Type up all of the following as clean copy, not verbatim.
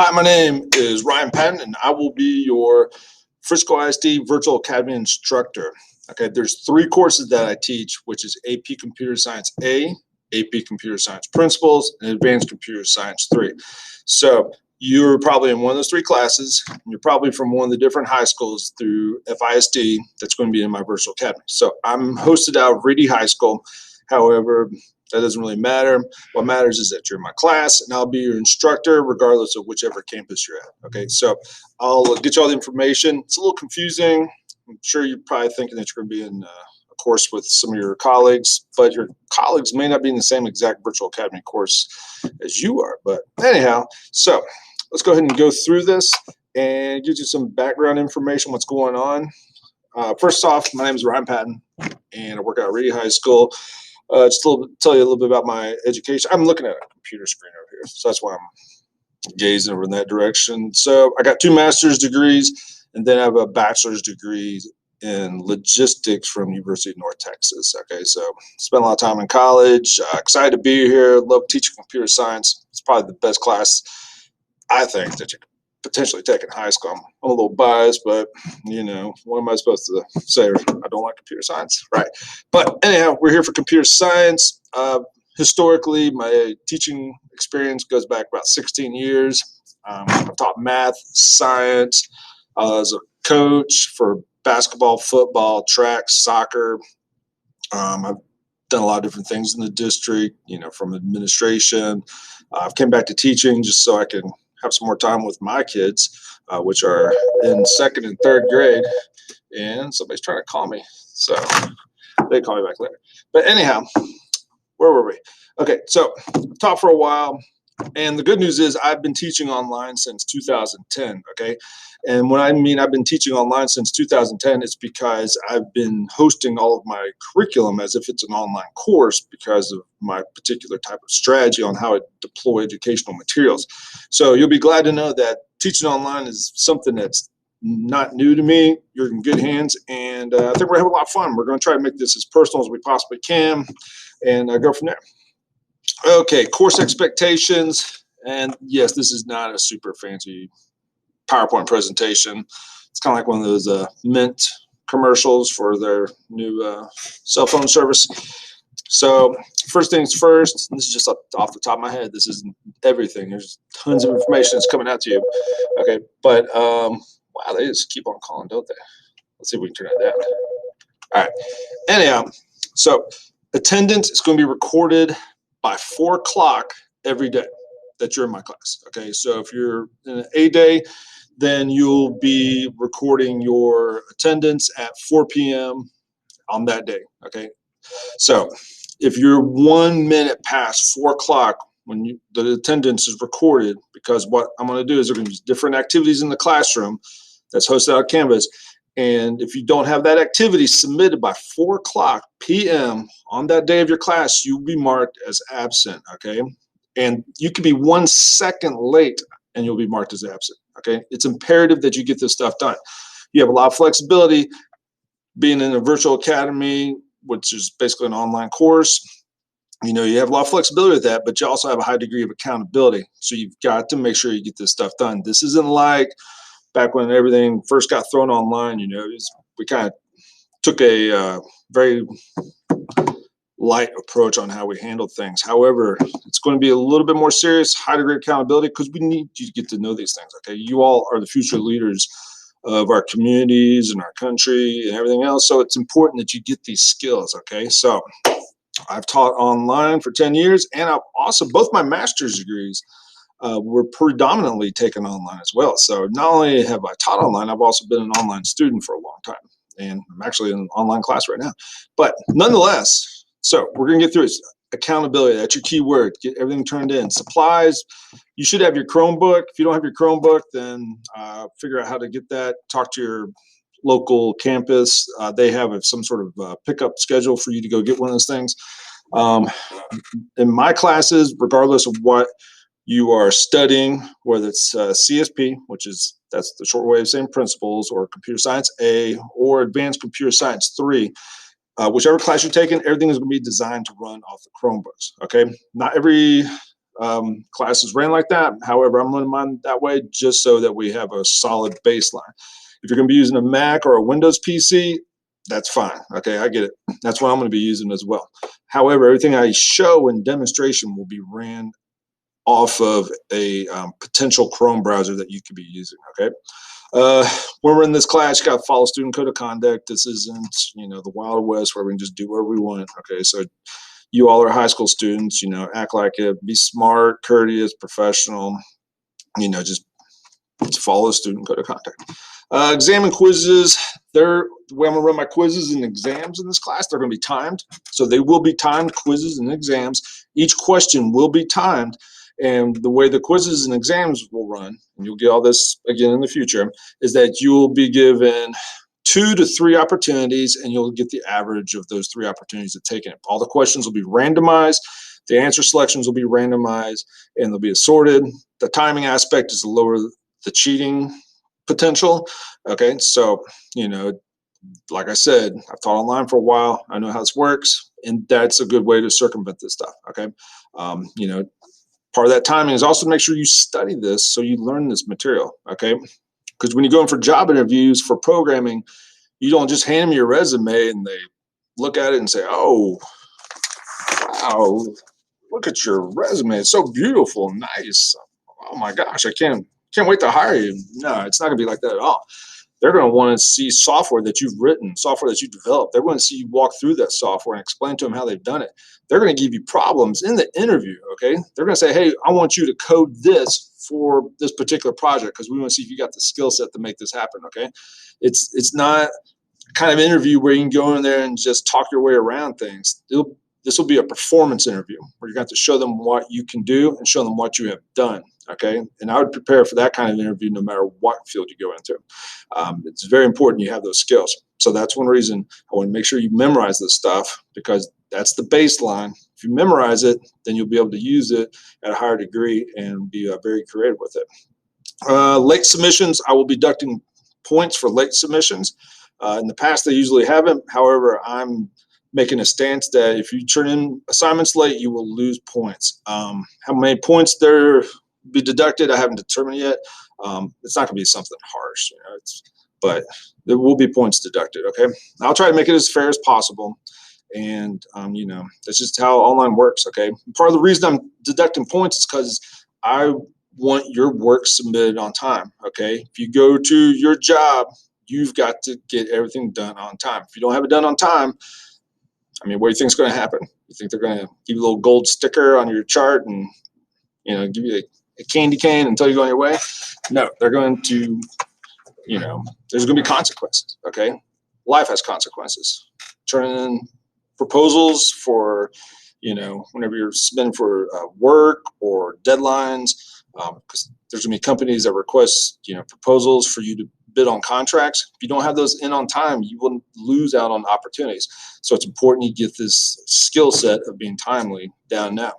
Hi, my name is Ryan Patton, and I will be your Frisco ISD Virtual Academy instructor. Okay, there's 3 courses that I teach, which is AP Computer Science A, AP Computer Science Principles, and Advanced Computer Science 3. So you're probably in one of those 3 classes, and you're probably from one of the different high schools through FISD that's going to be in my virtual academy. So I'm hosted out of Reedy High School. However, that doesn't really matter. What matters is that you're in my class, and I'll be your instructor regardless of whichever campus you're at. Okay, so I'll get you all the information. It's a little confusing. I'm sure you're probably thinking that you're going to be in a course with some of your colleagues, but your colleagues may not be in the same exact virtual academy course as you are. But anyhow, so let's go ahead and go through this and give you some background information, what's going on. First off, my name is Ryan Patton, and I work out at Reedy High School. Just to tell you a little bit about my education. I'm looking at a computer screen over here, so that's why I'm gazing over in that direction. So I got 2 master's degrees, and then I have a bachelor's degree in logistics from University of North Texas. Okay, so spent a lot of time in college. Excited to be here. Love teaching computer science. It's probably the best class, I think, that you could potentially take in high school. I'm a little biased, but you know, what am I supposed to say? I don't like computer science, right? But anyhow, we're here for computer science. Historically, my teaching experience goes back about 16 years. I've taught math, science. As a coach for basketball, football, track, soccer. I've done a lot of different things in the district, you know, from administration. I've came back to teaching just so I can have some more time with my kids, which are in 2nd and 3rd grade. And somebody's trying to call me, so they call me back later. But anyhow, where were we? Okay, so I've taught for a while, and the good news is I've been teaching online since 2010. Okay, and when I mean I've been teaching online since 2010, it's because I've been hosting all of my curriculum as if it's an online course because of my particular type of strategy on how I deploy educational materials. So you'll be glad to know that teaching online is something that's not new to me. You're in good hands, and I think we're gonna have a lot of fun. We're going to try to make this as personal as we possibly can, and go from there. Okay, course expectations, and yes, this is not a super fancy PowerPoint presentation. It's kind of like one of those Mint commercials for their new cell phone service. So first things first, this is just off the top of my head. This isn't everything. There's tons of information that's coming out to you. Okay, but wow, they just keep on calling, don't they? Let's see if we can turn that down. All right. Anyhow, so attendance is going to be recorded by 4 o'clock every day that you're in my class. Okay, so if you're in an A day, then you'll be recording your attendance at 4 p.m. on that day. Okay, so if you're 1 minute past 4 o'clock when the attendance is recorded, because what I'm going to do is there are going to be different activities in the classroom that's hosted on Canvas. And if you don't have that activity submitted by 4 o'clock p.m. on that day of your class, you'll be marked as absent, okay? And you could be 1 second late and you'll be marked as absent, okay? It's imperative that you get this stuff done. You have a lot of flexibility being in a virtual academy, which is basically an online course. You know, you have a lot of flexibility with that, but you also have a high degree of accountability. So you've got to make sure you get this stuff done. This isn't like back when everything first got thrown online. You know, we kind of took a very light approach on how we handled things. However, it's going to be a little bit more serious, high degree of accountability, because we need you to get to know these things. Okay, you all are the future leaders of our communities and our country and everything else. So it's important that you get these skills. Okay, so I've taught online for 10 years, and I've also both my master's degrees were predominantly taken online as well. So not only have I taught online, I've also been an online student for a long time. And I'm actually in an online class right now. But nonetheless, so we're going to get through it. Accountability, that's your key word. Get everything turned in. Supplies, you should have your Chromebook. If you don't have your Chromebook, then figure out how to get that. Talk to your local campus. They have some sort of pickup schedule for you to go get one of those things. In my classes, regardless of what you are studying, whether it's CSP, that's the short way of saying principles, or computer science A, or advanced computer science 3, whichever class you're taking, everything is going to be designed to run off the Chromebooks. Okay, not every classes ran like that. However, I'm running mine that way just so that we have a solid baseline. If you're going to be using a Mac or a Windows PC, that's fine. Okay, I get it. That's what I'm going to be using as well. However, everything I show in demonstration will be ran off of a potential Chrome browser that you could be using. Okay. When we're in this class, you got to follow student code of conduct. This isn't, the Wild West where we can just do whatever we want. Okay, so you all are high school students. Act like it. Be smart, courteous, professional. Just follow student code of conduct. Exam and quizzes. The way I'm gonna run my quizzes and exams in this class, they're gonna be timed. So they will be timed quizzes and exams. Each question will be timed. And the way the quizzes and exams will run, and you'll get all this again in the future, is that you will be given 2 to 3 opportunities, and you'll get the average of those 3 opportunities to take it. All the questions will be randomized, the answer selections will be randomized, and they'll be assorted. The timing aspect is to lower the cheating potential. Okay, so like I said, I've taught online for a while. I know how this works, and that's a good way to circumvent this stuff. Okay, part of that timing is also to make sure you study this so you learn this material. Okay, because when you go in for job interviews for programming, you don't just hand them your resume and they look at it and say, "Oh, wow, look at your resume. It's so beautiful, nice. Oh my gosh, I can't wait to hire you." No, it's not gonna be like that at all. They're going to want to see software that you've written, software that you developed. They're going to see you walk through that software and explain to them how they've done it. They're going to give you problems in the interview, okay? They're going to say, "Hey, I want you to code this for this particular project because we want to see if you got the skill set to make this happen," okay? It's not kind of interview where you can go in there and just talk your way around things. This will be a performance interview where you got to show them what you can do and show them what you have done. Okay, and I would prepare for that kind of interview no matter what field you go into. It's very important you have those skills. So that's one reason I want to make sure you memorize this stuff, because that's the baseline. If you memorize it, then you'll be able to use it at a higher degree and be very creative with it. Late submissions, I will be deducting points for late submissions. In the past, they usually haven't. However, I'm making a stance that if you turn in assignments late, you will lose points. How many points there be deducted, I haven't determined yet. It's not going to be something harsh, but there will be points deducted. Okay, I'll try to make it as fair as possible, and that's just how online works. Okay, part of the reason I'm deducting points is because I want your work submitted on time. Okay, if you go to your job, you've got to get everything done on time. If you don't have it done on time, what do you think is going to happen? You think they're going to give you a little gold sticker on your chart and give you a candy cane until you go on your way? No, they're going to, there's going to be consequences. Okay, life has consequences. Turning in proposals for, whenever you're submitting for work or deadlines, because there's going to be companies that request, proposals for you to bid on contracts. If you don't have those in on time, you will lose out on opportunities. So it's important you get this skill set of being timely down now.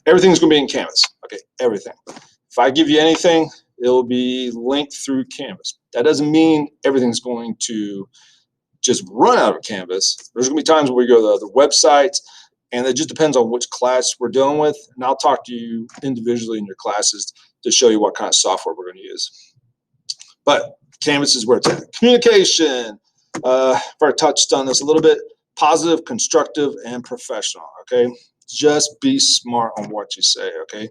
Everything's going to be in Canvas. Okay, everything. If I give you anything, it'll be linked through Canvas. That doesn't mean everything's going to just run out of Canvas. There's going to be times where we go to other websites, and it just depends on which class we're dealing with. And I'll talk to you individually in your classes to show you what kind of software we're going to use. But Canvas is where it's at. Communication. I've already touched on this a little bit. Positive, constructive, and professional. Okay. Just be smart on what you say, okay?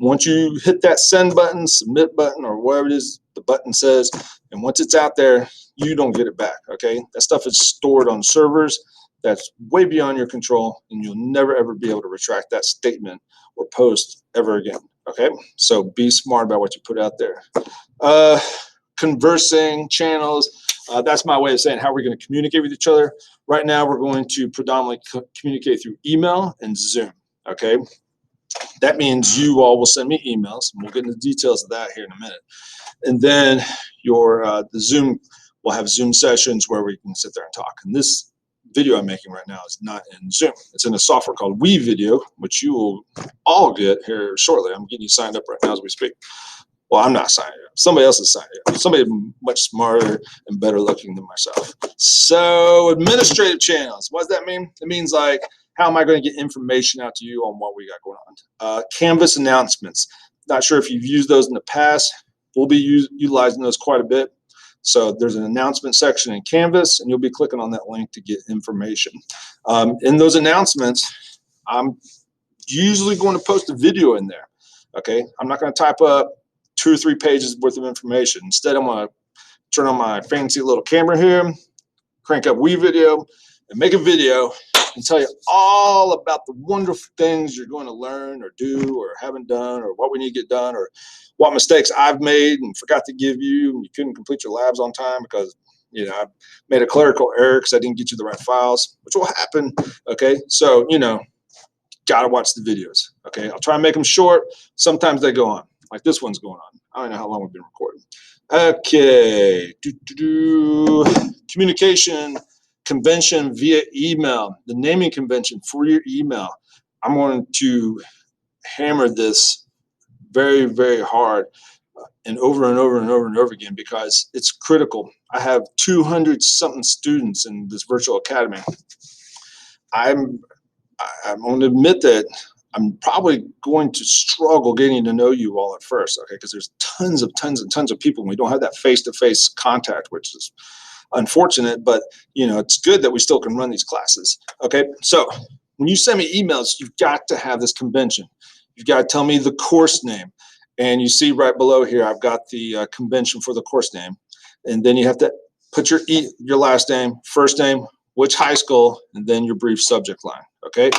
Once you hit that send button, submit button, or whatever it is the button says, and once it's out there, you don't get it back, okay? That stuff is stored on servers that's way beyond your control, and you'll never, ever be able to retract that statement or post ever again, okay? So be smart about what you put out there. Conversing channels, that's my way of saying how we're going to communicate with each other. Right now, we're going to predominantly communicate through email and Zoom, okay? That means you all will send me emails, and we'll get into the details of that here in a minute. And then the Zoom will have Zoom sessions where we can sit there and talk. And this video I'm making right now is not in Zoom. It's in a software called WeVideo, which you will all get here shortly. I'm getting you signed up right now as we speak. Well, I'm not signing up. Somebody else is signing up. Somebody much smarter and better looking than myself. So administrative channels. What does that mean? It means like, how am I going to get information out to you on what we got going on? Canvas announcements. Not sure if you've used those in the past. We'll be utilizing those quite a bit. So there's an announcement section in Canvas, and you'll be clicking on that link to get information. In those announcements, I'm usually going to post a video in there. Okay, I'm not going to type up 2 or 3 pages worth of information. Instead, I'm going to turn on my fancy little camera here, crank up WeVideo, and make a video and tell you all about the wonderful things you're going to learn or do or haven't done, or what we need to get done, or what mistakes I've made and forgot to give you, and you couldn't complete your labs on time because I made a clerical error because I didn't get you the right files, which will happen. Okay, so gotta watch the videos. Okay, I'll try and make them short. Sometimes they go on, like this one's going on. I don't know how long we've been recording. Okay, communication convention via email. The naming convention for your email. I'm going to hammer this very, very hard and over and over and over and over again because it's critical. I have 200 something students in this virtual academy. I'm going to admit that I'm probably going to struggle getting to know you all at first, okay? Because there's tons and tons of people, and we don't have that face-to-face contact, which is unfortunate, but it's good that we still can run these classes, okay? So when you send me emails, you've got to have this convention. You've got to tell me the course name, and you see right below here, I've got the convention for the course name, and then you have to put your last name, first name, which high school, and then your brief subject line, okay?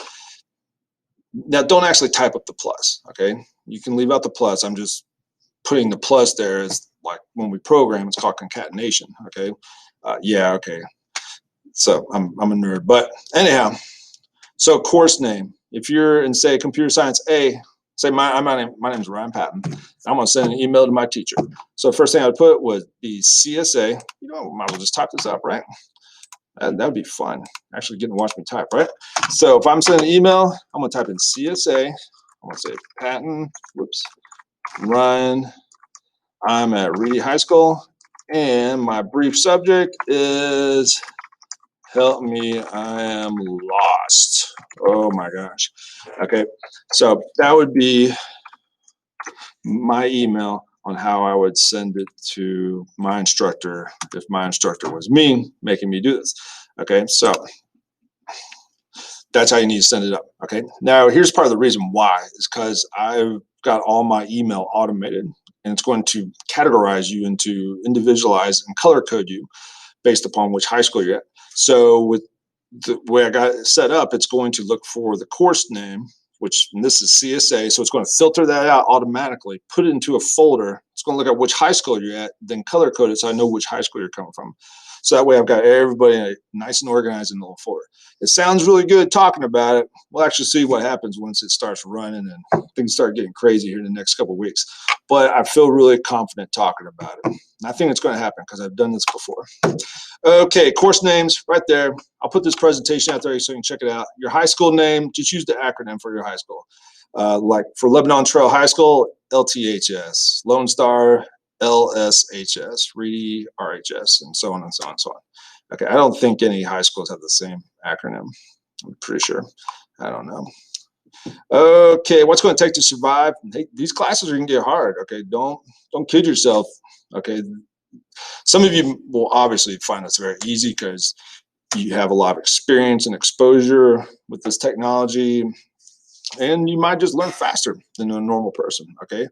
Now, don't actually type up the plus, okay? You can leave out the plus. I'm just putting the plus there as like when we program, it's called concatenation, okay? Yeah, okay. So I'm a nerd, but anyhow, so course name. If you're in, say, computer science A, say my name is Ryan Patton. I'm going to send an email to my teacher. So first thing I'd put would be CSA. Might as well just type this up, right? That would be fun, actually getting to watch me type, right? So if I'm sending an email, I'm going to type in CSA. I'm going to say Patton, Ryan. I'm at Reedy High School, and my brief subject is help me, I am lost. Oh my gosh. Okay, so that would be my email on how I would send it to my instructor if my instructor was me making me do this. Okay, so that's how you need to send it up. Okay, now here's part of the reason why is because I've got all my email automated, and it's going to categorize you into individualize and color code you based upon which high school you're at. So with the way I got it set up, it's going to look for the course name, which this is CSA, so it's going to filter that out automatically, put it into a folder. It's going to look at which high school you're at, then color code it so I know which high school you're coming from. So that way I've got everybody nice and organized in the little folder. It sounds really good talking about it. We'll actually see what happens once it starts running and things start getting crazy here in the next couple of weeks. But I feel really confident talking about it. And I think it's going to happen because I've done this before. Okay, course names right there. I'll put this presentation out there so you can check it out. Your high school name, just use the acronym for your high school. Like for Lebanon Trail High School, LTHS, Lone Star, LSHS, Reedy, RHS, and so on and so on and so on. Okay, I don't think any high schools have the same acronym. I'm pretty sure. I don't know. Okay, what's going to take to survive? Hey, these classes are going to get hard. Okay, don't kid yourself. Okay, some of you will obviously find this very easy because you have a lot of experience and exposure with this technology, and you might just learn faster than a normal person. Okay.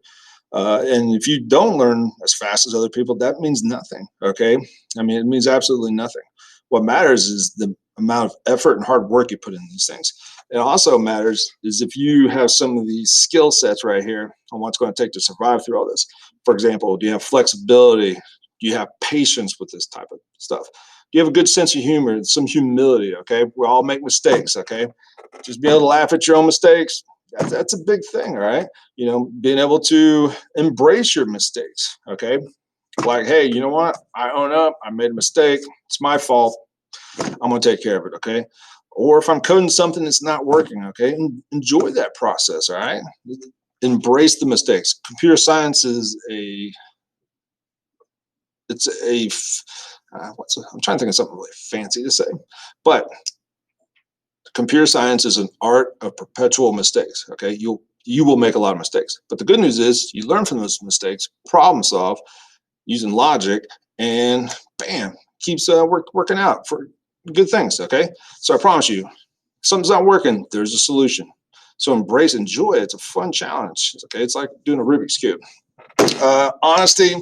And if you don't learn as fast as other people, that means nothing, okay? I mean, it means absolutely nothing. What matters is the amount of effort and hard work you put in these things. It also matters is if you have some of these skill sets right here on what's going to take to survive through all this. For example, do you have flexibility? Do you have patience with this type of stuff? Do you have a good sense of humor, some humility, okay? We all make mistakes, okay? Just be able to laugh at your own mistakes. That's a big thing, all right? Being able to embrace your mistakes, okay? Like, hey, you know what? I own up. I made a mistake. It's my fault. I'm going to take care of it, okay? Or if I'm coding something that's not working, okay? Enjoy that process, all right? Embrace the mistakes. Computer science is I'm trying to think of something really fancy to say, but computer science is an art of perpetual mistakes. Okay, you will make a lot of mistakes, but the good news is you learn from those mistakes, problem solve using logic, and bam, keeps working out for good things. Okay, so I promise you, if something's not working, there's a solution. So embrace, enjoy it. It's a fun challenge. Okay, it's like doing a Rubik's Cube. Honesty.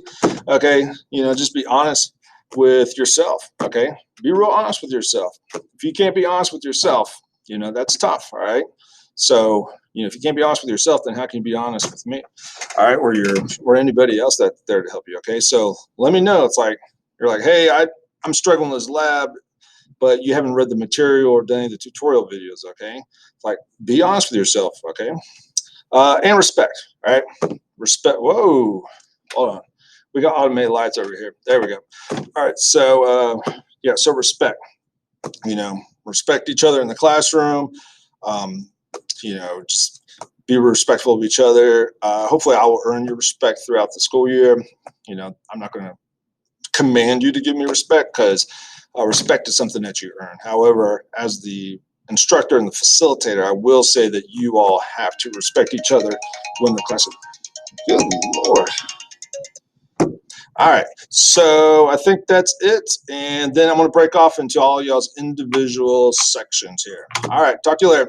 Okay, just be honest with yourself. Okay, be real honest with yourself. If you can't be honest with yourself, that's tough. All right. So if you can't be honest with yourself, then how can you be honest with me? All right, or anybody else that's there to help you. Okay, so let me know. It's like you're like, hey, I'm struggling in this lab, but you haven't read the material or done any of the tutorial videos. Okay, it's like be honest with yourself. Okay, and respect. All right, respect. Whoa, hold on. We got automated lights over here. There we go. All right, so yeah, so respect. Respect each other in the classroom. Just be respectful of each other. Hopefully, I will earn your respect throughout the school year. I'm not going to command you to give me respect because respect is something that you earn. However, as the instructor and the facilitator, I will say that you all have to respect each other when the class. Good Lord. All right, so I think that's it. And then I'm going to break off into all y'all's individual sections here. All right, talk to you later.